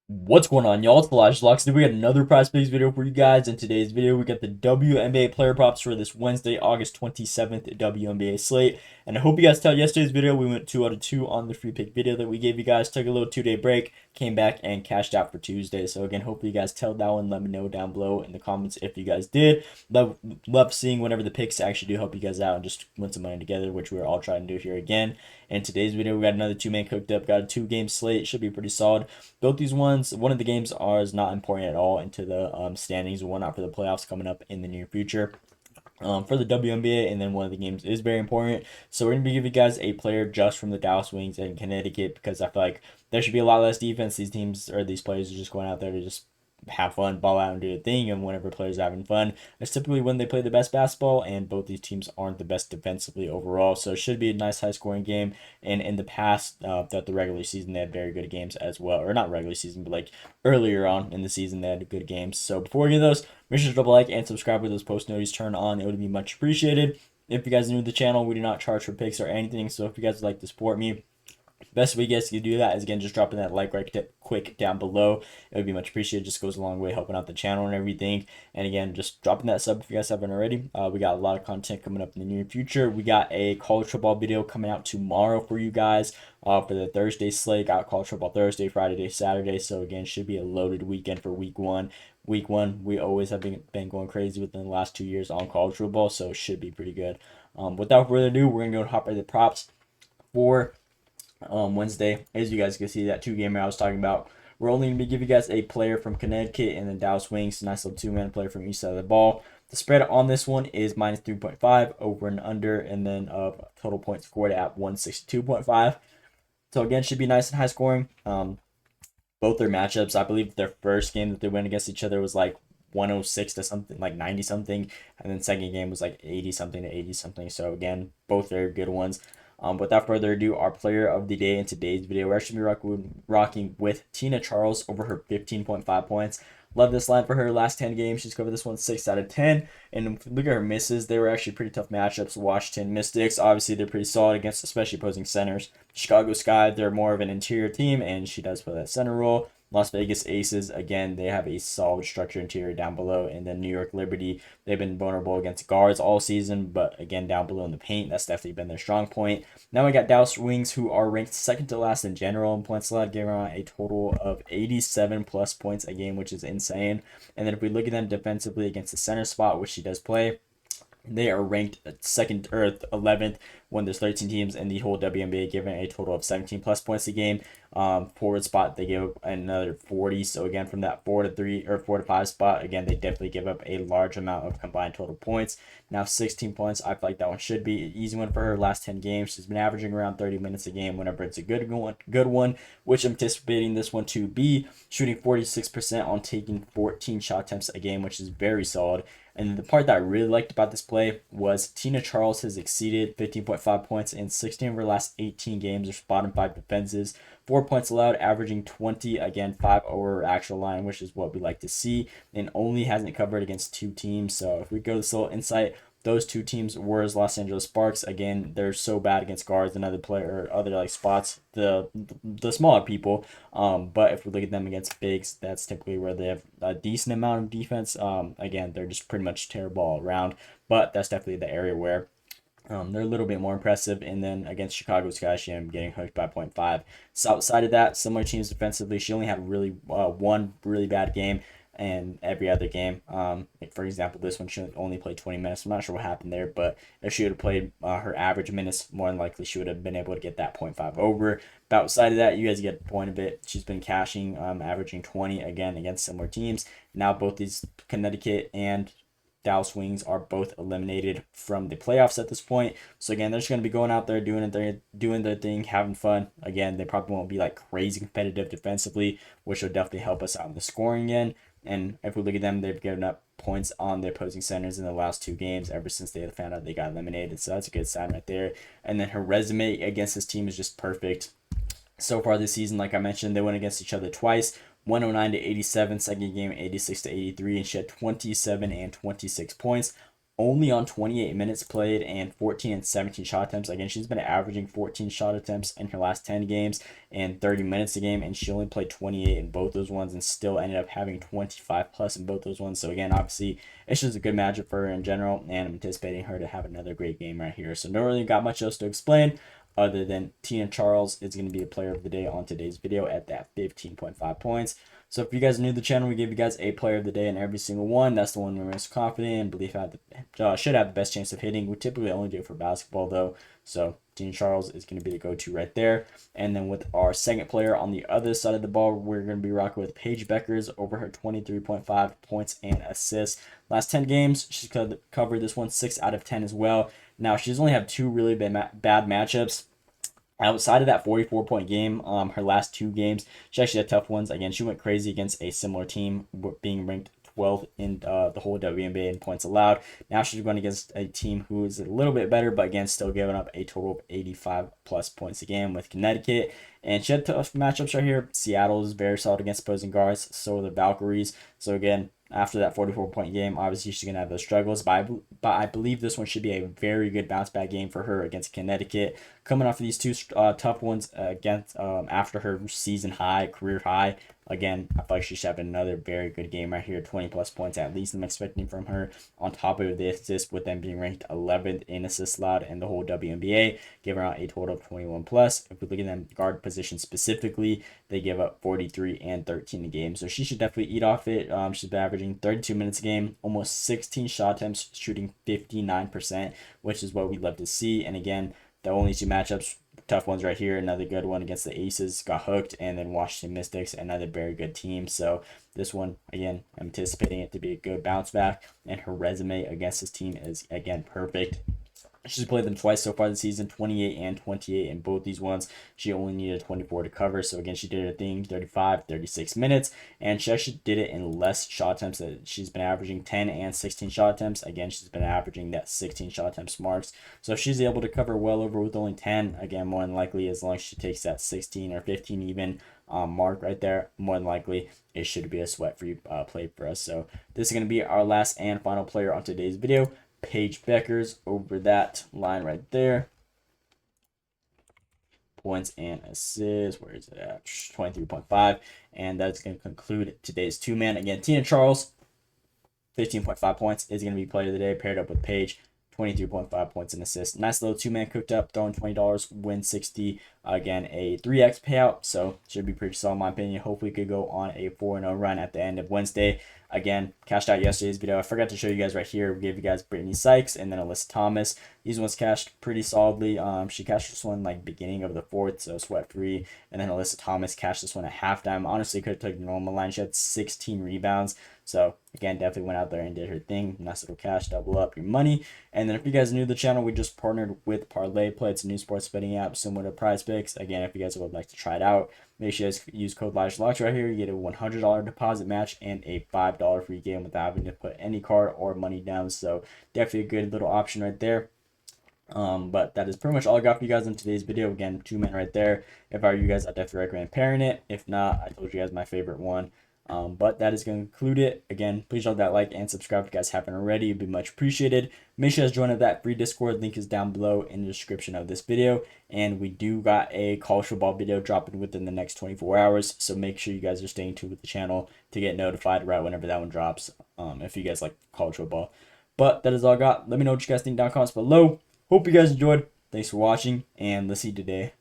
What's going on, y'all? It's Elijah Locks. Today we got another prize picks video for you guys. In today's video, we got the WNBA player props for this Wednesday, August 27th WNBA slate. And I hope you guys tell yesterday's video we went 2 out of 2 on the free pick video that we gave you guys. Took a little 2-day break, came back and cashed out for Tuesday. So again, hopefully you guys tell that one. Let me know down below in the comments if you guys did. Love seeing whenever the picks actually do help you guys out and just win some money together, which we're all trying to do here again. In today's video, we got another 2-man cooked up. Got a 2-game slate. Should be pretty solid. Both these ones, one of the games is not important at all into the standings and whatnot for the playoffs coming up in the near future. For the WNBA, and then one of the games is very important. So we're gonna be giving you guys a player just from the Dallas Wings and Connecticut because I feel like there should be a lot less defense. These teams or these players are just going out there to just have fun, ball out, and do a thing. And whenever players are having fun, it's typically when they play the best basketball. And both these teams aren't the best defensively overall, so it should be a nice high scoring game. And in the past, throughout the regular season, they had very good games as well, or not regular season, but like earlier on in the season, they had good games. So before we get those, make sure to double like and subscribe with those post notifications turned on. It would be much appreciated. If you guys are new to the channel, we do not charge for picks or anything. So if you guys would like to support me, best way you guys can do that is again just dropping that like right quick down below. It would be much appreciated. Just goes a long way helping out the channel and everything. And again, just dropping that sub if you guys haven't already. We got a lot of content coming up in the near future. We got a college football video coming out tomorrow for you guys for the Thursday slate. Got college football Thursday, Friday, Saturday. So again, should be a loaded weekend for week one. Week one, we always have been going crazy within the last 2 years on college football, so it should be pretty good. Without further ado, we're gonna go hop right to the props for Wednesday. As you guys can see, that 2-gamer I was talking about, we're only going to be giving you guys a player from Connecticut and the Dallas Wings. Nice little 2-man player from each side of the ball. The spread on this one is minus 3.5 over and under, and then total points scored at 162.5. So again, should be nice and high scoring. Both their matchups, I believe their first game that they went against each other was like 106 to something, like 90 something, and then second game was like 80 something to 80 something. So again, both very good ones. Without further ado, our player of the day in today's video, we're actually rocking with Tina Charles over her 15.5 points. Love this line for her last 10 games. She's covered this one 6 out of 10. And if you look at her misses, they were actually pretty tough matchups. Washington Mystics, obviously, they're pretty solid against especially opposing centers. Chicago Sky, they're more of an interior team, and she does play that center role. Las Vegas Aces, again, they have a solid structure interior down below. And then New York Liberty, they've been vulnerable against guards all season, but again, down below in the paint, that's definitely been their strong point. Now we got Dallas Wings, who are ranked second to last in general in points allowed, giving around a total of 87 plus points a game, which is insane. And then if we look at them defensively against the center spot, which she does play, they are ranked second or 11th when there's 13 teams in the whole WNBA, giving a total of 17 plus points a game. Forward spot, they give another 40. So again, from that 4 to 3 or 4 to 5 spot, again, they definitely give up a large amount of combined total points. Now 16 points, I feel like that one should be an easy one for her. Last 10 games, she's been averaging around 30 minutes a game whenever it's a good one, which I'm anticipating this one to be, shooting 46% on taking 14 shot attempts a game, which is very solid. And the part that I really liked about this play was Tina Charles has exceeded 15.5 points in 16 of her last 18 games. Her bottom 5 defenses, 4 points allowed, averaging 20. Again, 5 over actual line, which is what we like to see. And only hasn't covered against 2 teams. So if we go to this little insight, those 2 teams were Los Angeles Sparks. Again, they're so bad against guards and other player or other like spots, the smaller people. But if we look at them against bigs, that's typically where they have a decent amount of defense. Again, they're just pretty much terrible all around. But that's definitely the area where they're a little bit more impressive. And then against Chicago Sky, she ended up getting hooked by 0.5. So outside of that, similar teams defensively, she only had really one really bad game. And every other game, like for example, this one she only played 20 minutes. I'm not sure what happened there, but if she would have played her average minutes, more than likely she would have been able to get that 0.5 over. But outside of that, you guys get the point of it. She's been cashing, averaging 20 again against similar teams. Now both these Connecticut and Dallas Wings are both eliminated from the playoffs at this point. So again, they're just going to be going out there doing their thing, having fun. Again, they probably won't be like crazy competitive defensively, which will definitely help us out in the scoring end. And if we look at them, they've given up points on their opposing centers in the last 2 games ever since they found out they got eliminated. So that's a good sign right there. And then her resume against this team is just perfect. So far this season, like I mentioned, they went against each other twice. 109 to 87, second game 86 to 83, and she had 27 and 26 points. only on 28 minutes played and 14 and 17 shot attempts. Again, she's been averaging 14 shot attempts in her last 10 games and 30 minutes a game, and she only played 28 in both those ones and still ended up having 25 plus in both those ones. So again, obviously, it's just a good matchup for her in general, and I'm anticipating her to have another great game right here. So don't really got much else to explain other than Tina Charles is going to be a player of the day on today's video at that 15.5 points. So if you guys are new to the channel, we give you guys a player of the day in every single one. That's the one we're most confident in, believe should have the best chance of hitting. We typically only do it for basketball though. So Tina Charles is going to be the go-to right there. And then with our second player on the other side of the ball, we're going to be rocking with Paige Bueckers over her 23.5 points and assists. Last 10 games, she's covered this one 6 out of 10 as well. Now, she's only had 2 really bad matchups. Outside of that 44-point game, her last 2 games, she actually had tough ones. Again, she went crazy against a similar team, being ranked 12th in the whole WNBA in points allowed. Now she's going against a team who is a little bit better, but again, still giving up a total of 85 plus points a game with Connecticut. And she had tough matchups right here. Seattle is very solid against opposing guards, so are the Valkyries. So again, after that 44-point game, obviously she's going to have those struggles, but I believe this one should be a very good bounce-back game for her against Connecticut. Coming off of these 2 tough ones against after her season high, career high, again, I feel like she should have another very good game right here, 20-plus points at least I'm expecting from her, on top of the assists with them being ranked 11th in assists allowed in the whole WNBA, giving out a total of 21-plus. If we look at them guard position specifically, they give up 43 and 13 a game, so she should definitely eat off it. She's been averaging 32 minutes a game, almost 16 shot attempts, shooting 59%, which is what we love to see. And again, the only 2 matchups, tough ones right here. Another good one against the Aces, got hooked, and then Washington Mystics, another very good team. So this one, again, I'm anticipating it to be a good bounce back, and her resume against this team is, again, perfect. She's played them twice so far this season, 28 and 28 in both these ones. She only needed 24 to cover. So again, she did her thing, 35, 36 minutes. And she actually did it in less shot attempts. She's been averaging 10 and 16 shot attempts. Again, she's been averaging that 16 shot attempts marks. So if she's able to cover well over with only 10, again, more than likely, as long as she takes that 16 or 15 even mark right there, more than likely it should be a sweat-free play for us. So this is going to be our last and final player on today's video. Paige Bueckers over that line right there. Points and assists. Where is it at? 23.5. And that's going to conclude today's 2-man. Again, Tina Charles, 15.5 points, is going to be player of the day, paired up with Paige. 23.5 points and assists. Nice little 2-man cooked up, throwing $20, win 60. Again, a 3x payout, so should be pretty solid in my opinion. Hopefully could go on a 4-0 run at the end of Wednesday. Again, cashed out yesterday's video. I forgot to show you guys right here. We gave you guys Brittany Sykes and then Alyssa Thomas. These ones cashed pretty solidly. She cashed this one like beginning of the 4th, so sweat free. And then Alyssa Thomas cashed this one at halftime. Honestly, could have took the normal line. She had 16 rebounds. So again, definitely went out there and did her thing. Nice little cash, double up your money. And then if you guys are new to the channel, we just partnered with Parlay Play. It's a new sports betting app similar to PrizePicks. Again, if you guys would like to try it out, make sure you guys use code LOCKS right here. You get a $100 deposit match and a $5 free game without having to put any card or money down. So definitely a good little option right there. But that is pretty much all I got for you guys in today's video. Again, 2-man right there. If I were you guys, I'd definitely recommend pairing it. If not, I told you guys my favorite one. But that is going to conclude it. Again, please drop that like and subscribe if you guys haven't already. It'd be much appreciated. Make sure you guys join that free Discord. Link is down below in the description of this video. And we do got a college football video dropping within the next 24 hours. So make sure you guys are staying tuned with the channel to get notified right whenever that one drops. If you guys like college football. But that is all I got. Let me know what you guys think down in the comments below. Hope you guys enjoyed. Thanks for watching, and let's see you today.